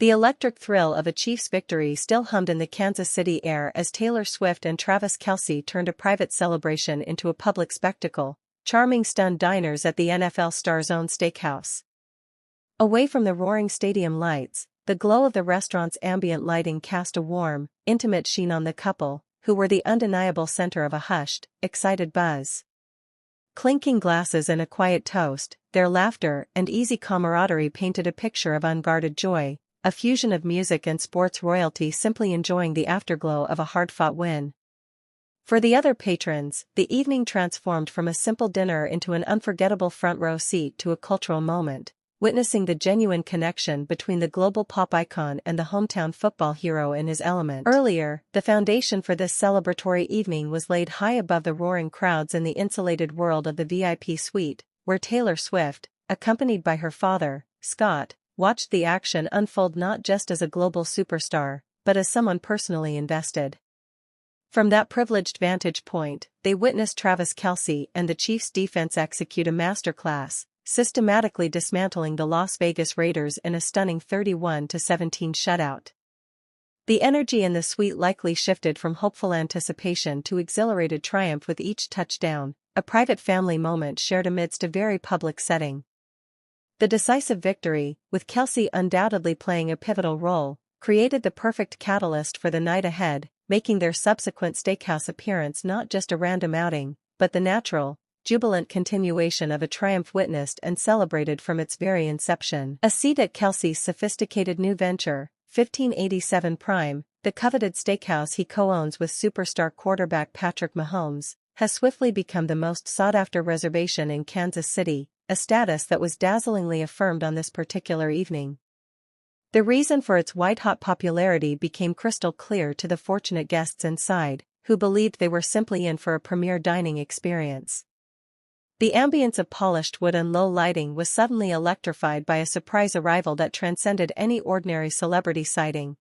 The electric thrill of a Chiefs victory still hummed in the Kansas City air as Taylor Swift and Travis Kelce turned a private celebration into a public spectacle, charming stunned diners at the NFL star's own Steakhouse. Away from the roaring stadium lights, the glow of the restaurant's ambient lighting cast a warm, intimate sheen on the couple, who were the undeniable center of a hushed, excited buzz. Clinking glasses and a quiet toast, their laughter and easy camaraderie painted a picture of unguarded joy, a fusion of music and sports royalty simply enjoying the afterglow of a hard-fought win. For the other patrons, the evening transformed from a simple dinner into an unforgettable front-row seat to a cultural moment, witnessing the genuine connection between the global pop icon and the hometown football hero in his element. Earlier, the foundation for this celebratory evening was laid high above the roaring crowds in the insulated world of the VIP suite, where Taylor Swift, accompanied by her father, Scott, watched the action unfold not just as a global superstar, but as someone personally invested. From that privileged vantage point, they witnessed Travis Kelce and the Chiefs' defense execute a masterclass, systematically dismantling the Las Vegas Raiders in a stunning 31-17 shutout. The energy in the suite likely shifted from hopeful anticipation to exhilarated triumph with each touchdown, a private family moment shared amidst a very public setting. The decisive victory, with Kelce undoubtedly playing a pivotal role, created the perfect catalyst for the night ahead, making their subsequent Steakhouse appearance not just a random outing, but the natural, jubilant continuation of a triumph witnessed and celebrated from its very inception. A seat at Kelce's sophisticated new venture, 1587 Prime, the coveted steakhouse he co-owns with superstar quarterback Patrick Mahomes, has swiftly become the most sought-after reservation in Kansas City, a status that was dazzlingly affirmed on this particular evening. The reason for its white-hot popularity became crystal clear to the fortunate guests inside, who believed they were simply in for a premier dining experience. The ambience of polished wood and low lighting was suddenly electrified by a surprise arrival that transcended any ordinary celebrity sighting.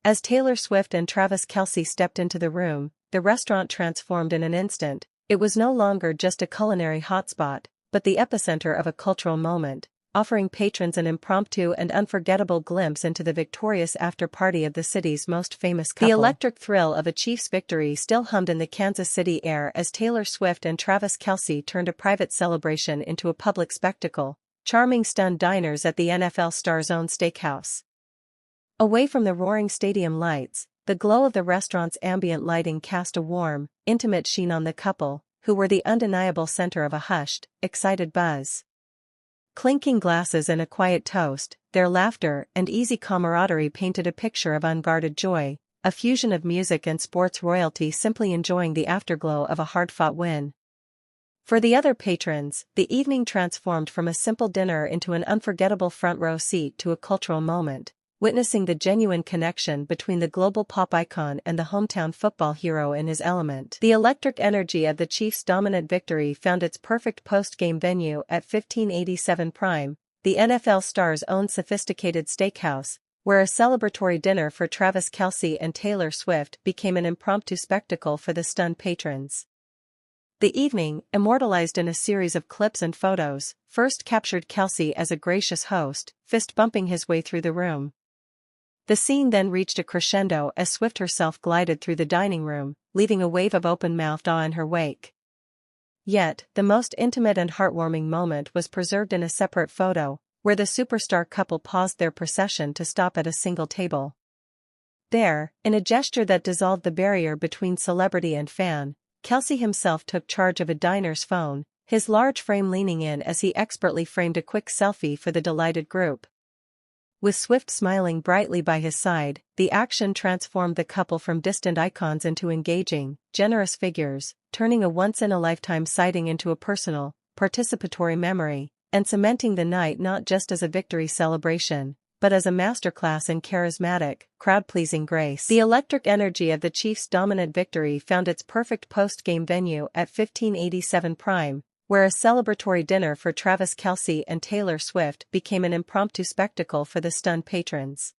As Taylor Swift and Travis Kelce stepped into the room, the restaurant transformed in an instant. It was no longer just a culinary hotspot, but the epicenter of a cultural moment, offering patrons an impromptu and unforgettable glimpse into the victorious after-party of the city's most famous couple. The electric thrill of a Chiefs victory still hummed in the Kansas City air as Taylor Swift and Travis Kelce turned a private celebration into a public spectacle, charming stunned diners at the NFL star's own Steakhouse. Away from the roaring stadium lights, the glow of the restaurant's ambient lighting cast a warm, intimate sheen on the couple, who were the undeniable center of a hushed, excited buzz. Clinking glasses and a quiet toast, their laughter and easy camaraderie painted a picture of unguarded joy, a fusion of music and sports royalty simply enjoying the afterglow of a hard-fought win. For the other patrons, the evening transformed from a simple dinner into an unforgettable front-row seat to a cultural moment, witnessing the genuine connection between the global pop icon and the hometown football hero in his element. The electric energy of the Chiefs' dominant victory found its perfect post-game venue at 1587 Prime, the NFL star's own sophisticated steakhouse, where a celebratory dinner for Travis Kelce and Taylor Swift became an impromptu spectacle for the stunned patrons. The evening, immortalized in a series of clips and photos, first captured Kelce as a gracious host, fist-bumping his way through the room. The scene then reached a crescendo as Swift herself glided through the dining room, leaving a wave of open-mouthed awe in her wake. Yet, the most intimate and heartwarming moment was preserved in a separate photo, where the superstar couple paused their procession to stop at a single table. There, in a gesture that dissolved the barrier between celebrity and fan, Kelce himself took charge of a diner's phone, his large frame leaning in as he expertly framed a quick selfie for the delighted group. With Swift smiling brightly by his side, the action transformed the couple from distant icons into engaging, generous figures, turning a once-in-a-lifetime sighting into a personal, participatory memory, and cementing the night not just as a victory celebration, but as a masterclass in charismatic, crowd-pleasing grace. The electric energy of the Chiefs' dominant victory found its perfect post-game venue at 1587 Prime, where a celebratory dinner for Travis Kelce and Taylor Swift became an impromptu spectacle for the stunned patrons.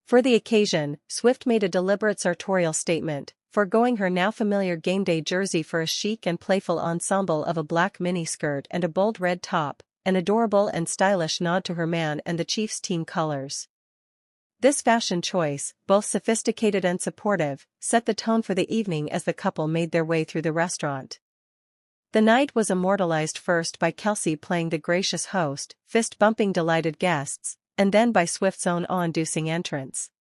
For the occasion, Swift made a deliberate sartorial statement, foregoing her now familiar game day jersey for a chic and playful ensemble of a black miniskirt and a bold red top, an adorable and stylish nod to her man and the Chiefs' team colors. This fashion choice, both sophisticated and supportive, set the tone for the evening as the couple made their way through the restaurant. The night was immortalized first by Kelce playing the gracious host, fist-bumping delighted guests, and then by Swift's own awe-inducing entrance.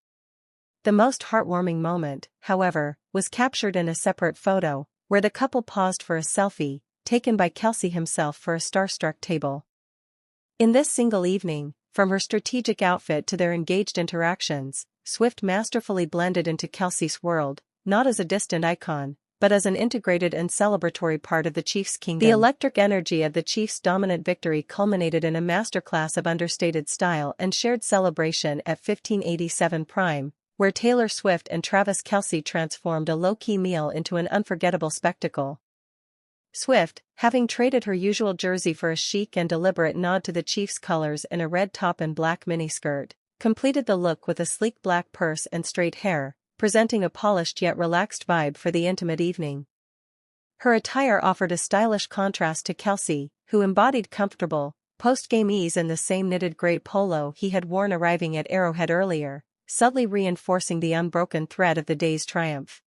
The most heartwarming moment, however, was captured in a separate photo, where the couple paused for a selfie, taken by Kelce himself for a starstruck table. In this single evening, from her strategic outfit to their engaged interactions, Swift masterfully blended into Kelce's world, not as a distant icon, but as an integrated and celebratory part of the Chiefs' kingdom. The electric energy of the Chiefs' dominant victory culminated in a masterclass of understated style and shared celebration at 1587 Prime, where Taylor Swift and Travis Kelce transformed a low-key meal into an unforgettable spectacle. Swift, having traded her usual jersey for a chic and deliberate nod to the Chiefs' colors in a red top and black miniskirt, completed the look with a sleek black purse and straight hair, presenting a polished yet relaxed vibe for the intimate evening. Her attire offered a stylish contrast to Kelce, who embodied comfortable, post-game ease in the same knitted gray polo he had worn arriving at Arrowhead earlier, subtly reinforcing the unbroken thread of the day's triumph.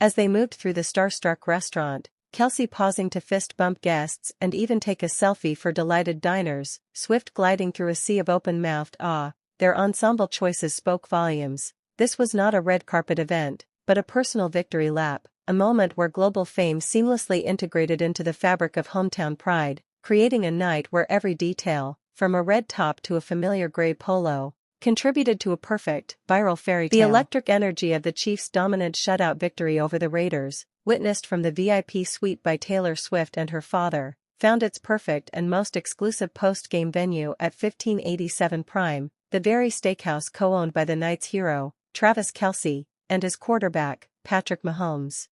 As they moved through the starstruck restaurant, Kelce pausing to fist-bump guests and even take a selfie for delighted diners, Swift gliding through a sea of open-mouthed awe, their ensemble choices spoke volumes. This was not a red carpet event, but a personal victory lap, a moment where global fame seamlessly integrated into the fabric of hometown pride, creating a night where every detail, from a red top to a familiar gray polo, contributed to a perfect, viral fairy tale. The electric energy of the Chiefs' dominant shutout victory over the Raiders, witnessed from the VIP suite by Taylor Swift and her father, found its perfect and most exclusive post-game venue at 1587 Prime, the very steakhouse co-owned by the night's hero, Travis Kelce, and his quarterback, Patrick Mahomes.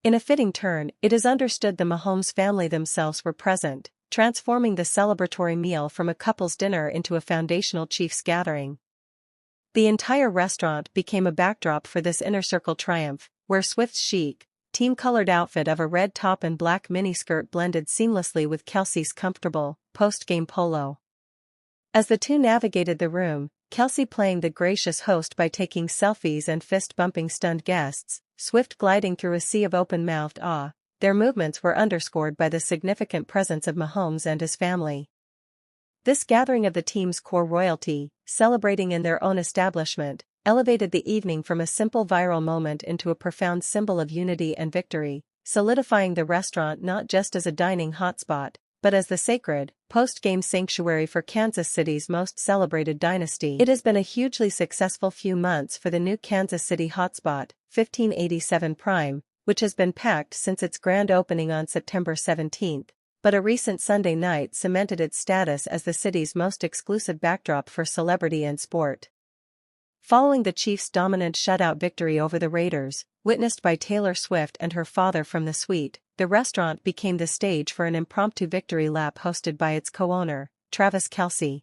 In a fitting turn, it is understood the Mahomes family themselves were present, transforming the celebratory meal from a couple's dinner into a foundational Chiefs gathering. The entire restaurant became a backdrop for this inner-circle triumph, where Swift's chic, team-colored outfit of a red top and black miniskirt blended seamlessly with Kelce's comfortable, post-game polo. As the two navigated the room, Kelce playing the gracious host by taking selfies and fist-bumping stunned guests, Swift gliding through a sea of open-mouthed awe, their movements were underscored by the significant presence of Mahomes and his family. This gathering of the team's core royalty, celebrating in their own establishment, elevated the evening from a simple viral moment into a profound symbol of unity and victory, solidifying the restaurant not just as a dining hotspot, but as the sacred, post-game sanctuary for Kansas City's most celebrated dynasty. It has been a hugely successful few months for the new Kansas City hotspot, 1587 Prime, which has been packed since its grand opening on September 17, but a recent Sunday night cemented its status as the city's most exclusive backdrop for celebrity and sport. Following the Chiefs' dominant shutout victory over the Raiders, witnessed by Taylor Swift and her father from the suite, the restaurant became the stage for an impromptu victory lap hosted by its co-owner, Travis Kelce.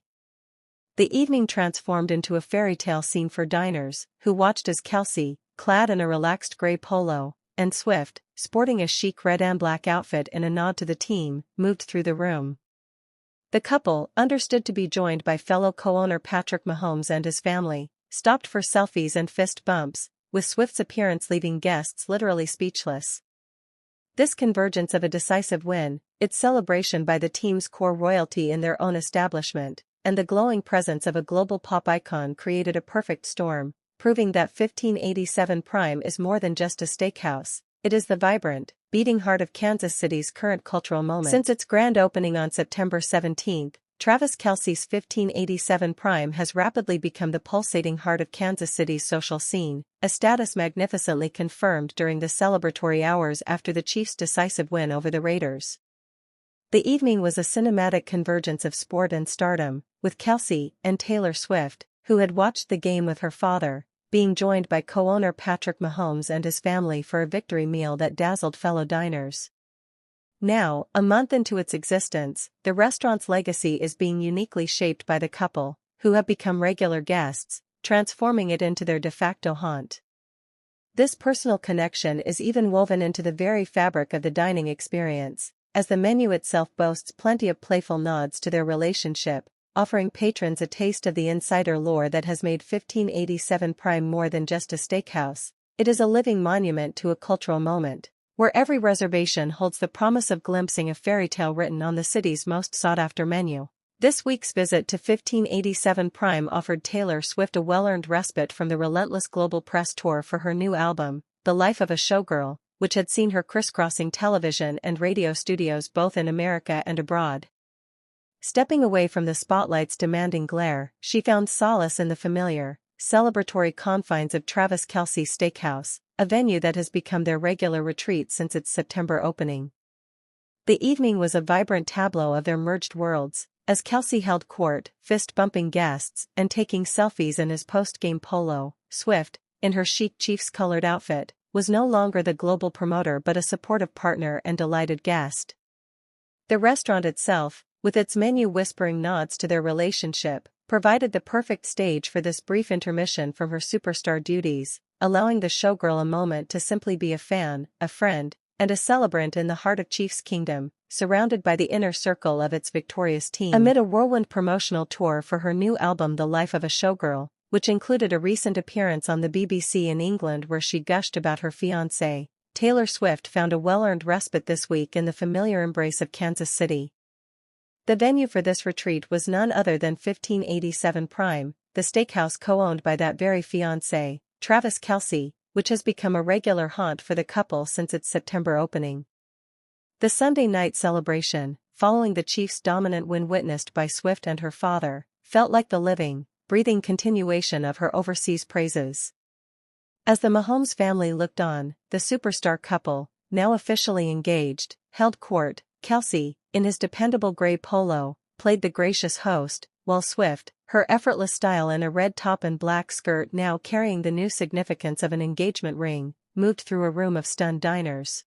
The evening transformed into a fairy tale scene for diners, who watched as Kelce, clad in a relaxed gray polo, and Swift, sporting a chic red and black outfit in a nod to the team, moved through the room. The couple, understood to be joined by fellow co-owner Patrick Mahomes and his family, stopped for selfies and fist bumps, with Swift's appearance leaving guests literally speechless. This convergence of a decisive win, its celebration by the team's core royalty in their own establishment, and the glowing presence of a global pop icon created a perfect storm, proving that 1587 Prime is more than just a steakhouse, it is the vibrant, beating heart of Kansas City's current cultural moment. Since its grand opening on September 17, Travis Kelce's 1587 Prime has rapidly become the pulsating heart of Kansas City's social scene, a status magnificently confirmed during the celebratory hours after the Chiefs' decisive win over the Raiders. The evening was a cinematic convergence of sport and stardom, with Kelce and Taylor Swift, who had watched the game with her father, being joined by co-owner Patrick Mahomes and his family for a victory meal that dazzled fellow diners. Now, a month into its existence, the restaurant's legacy is being uniquely shaped by the couple, who have become regular guests, transforming it into their de facto haunt. This personal connection is even woven into the very fabric of the dining experience, as the menu itself boasts plenty of playful nods to their relationship, offering patrons a taste of the insider lore that has made 1587 Prime more than just a steakhouse. It is a living monument to a cultural moment, where every reservation holds the promise of glimpsing a fairy tale written on the city's most sought-after menu. This week's visit to 1587 Prime offered Taylor Swift a well-earned respite from the relentless global press tour for her new album, The Life of a Showgirl, which had seen her crisscrossing television and radio studios both in America and abroad. Stepping away from the spotlight's demanding glare, she found solace in the familiar, celebratory confines of Travis Kelce's Steakhouse, a venue that has become their regular retreat since its September opening. The evening was a vibrant tableau of their merged worlds, as Kelce held court, fist-bumping guests and taking selfies in his post-game polo. Swift, in her chic Chiefs-colored outfit, was no longer the global promoter but a supportive partner and delighted guest. The restaurant itself, with its menu whispering nods to their relationship, provided the perfect stage for this brief intermission from her superstar duties, allowing the showgirl a moment to simply be a fan, a friend, and a celebrant in the heart of Chiefs Kingdom, surrounded by the inner circle of its victorious team. Amid a whirlwind promotional tour for her new album The Life of a Showgirl, which included a recent appearance on the BBC in England where she gushed about her fiancé, Taylor Swift found a well-earned respite this week in the familiar embrace of Kansas City. The venue for this retreat was none other than 1587 Prime, the steakhouse co-owned by that very fiancé, Travis Kelce, which has become a regular haunt for the couple since its September opening. The Sunday night celebration, following the Chiefs' dominant win witnessed by Swift and her father, felt like the living, breathing continuation of her overseas praises. As the Mahomes family looked on, the superstar couple, now officially engaged, held court. Kelce, in his dependable gray polo, played the gracious host, while Swift, her effortless style in a red top and black skirt now carrying the new significance of an engagement ring, moved through a room of stunned diners.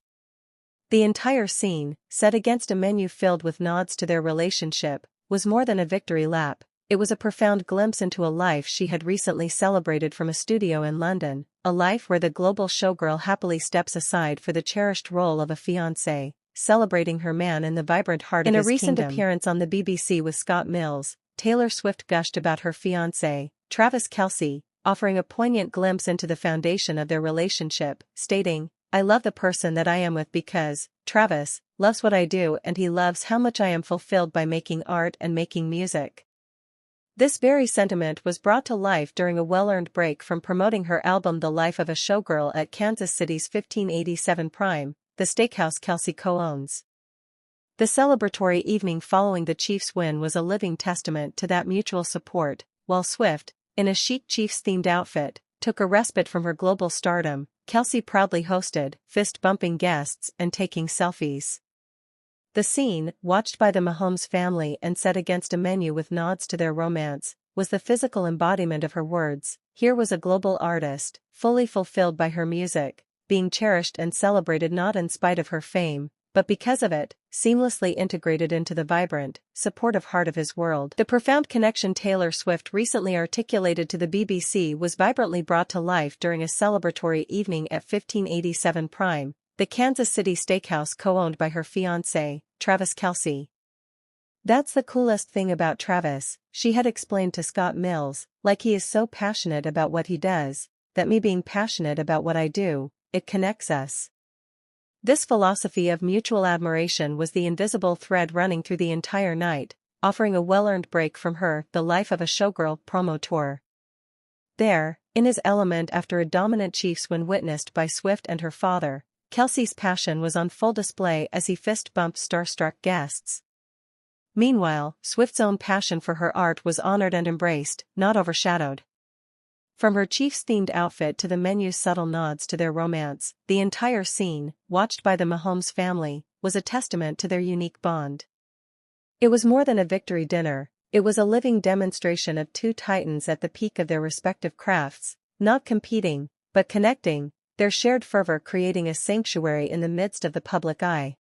The entire scene, set against a menu filled with nods to their relationship, was more than a victory lap. It was a profound glimpse into a life she had recently celebrated from a studio in London, a life where the global showgirl happily steps aside for the cherished role of a fiancé, celebrating her man in the vibrant heart of his kingdom. In a recent appearance on the BBC with Scott Mills, Taylor Swift gushed about her fiancé, Travis Kelce, offering a poignant glimpse into the foundation of their relationship, stating, "I love the person that I am with because Travis loves what I do and he loves how much I am fulfilled by making art and making music." This very sentiment was brought to life during a well-earned break from promoting her album The Life of a Showgirl at Kansas City's 1587 Prime, the steakhouse Kelce co-owns. The celebratory evening following the Chiefs' win was a living testament to that mutual support, while Swift, in a chic Chiefs-themed outfit, took a respite from her global stardom. Kelce proudly hosted, fist-bumping guests and taking selfies. The scene, watched by the Mahomes family and set against a menu with nods to their romance, was the physical embodiment of her words. Here was a global artist, fully fulfilled by her music, being cherished and celebrated not in spite of her fame, but because of it, seamlessly integrated into the vibrant, supportive heart of his world. The profound connection Taylor Swift recently articulated to the BBC was vibrantly brought to life during a celebratory evening at 1587 Prime, the Kansas City steakhouse co-owned by her fiancé, Travis Kelce. "That's the coolest thing about Travis," she had explained to Scott Mills, "like he is so passionate about what he does, that me being passionate about what I do, it connects us." This philosophy of mutual admiration was the invisible thread running through the entire night, offering a well-earned break from her The Life of a Showgirl promo tour. There, in his element after a dominant Chiefs win witnessed by Swift and her father, Kelce's passion was on full display as he fist-bumped starstruck guests. Meanwhile, Swift's own passion for her art was honored and embraced, not overshadowed. From her Chiefs-themed outfit to the menu's subtle nods to their romance, the entire scene, watched by the Mahomes family, was a testament to their unique bond. It was more than a victory dinner, it was a living demonstration of two titans at the peak of their respective crafts, not competing, but connecting, their shared fervor creating a sanctuary in the midst of the public eye.